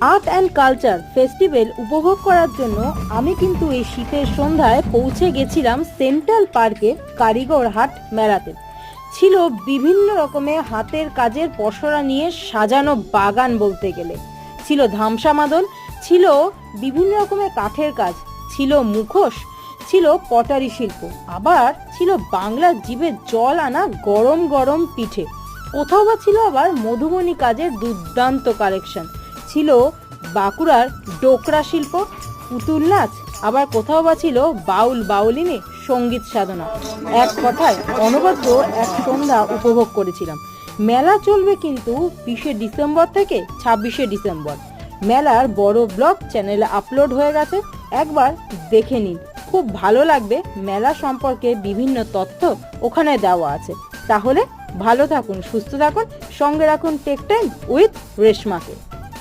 Art and culture festival উপভোগ করার জন্য আমি কিন্তু এই শীতের সন্ধ্যায় পৌঁছে গেছিলাম সেন্ট্রাল পার্কে কারিগর হাট মেলাতে। ছিল বিভিন্ন রকমের হাতের কাজের পসরা নিয়ে সাজানো বাগান বলতে গেলে, ছিল ধামসা মাদল, ছিল বিভিন্ন রকমের কাঠের কাজ, ছিল মুখোশ, ছিল পটারি শিল্প, আবার ছিল বাংলার জিভে জল আনা গরম গরম পিঠে। কোথাও বা ছিল আবার মধুবনী কাজের দুর্দান্ত কালেকশন, ছিল বাঁকুড়ার ডোকরা শিল্প, পুতুল নাচ, আবার কোথাও বা ছিল বাউল বাউলিনী সঙ্গীত সাধনা। এক কথায় অনবদ্য এক সন্ধ্যা উপভোগ করেছিলাম। মেলা চলবে কিন্তু 20শে ডিসেম্বর থেকে 26শে ডিসেম্বর। মেলার বড় ব্লগ চ্যানেলে আপলোড হয়ে গেছে, একবার দেখে নিন, খুব ভালো লাগবে। মেলা সম্পর্কে বিভিন্ন তথ্য ওখানে দেওয়া আছে। তাহলে ভালো থাকুন, সুস্থ থাকুন, সঙ্গে রাখুন টেক টাইম উইথ রেশমাকে।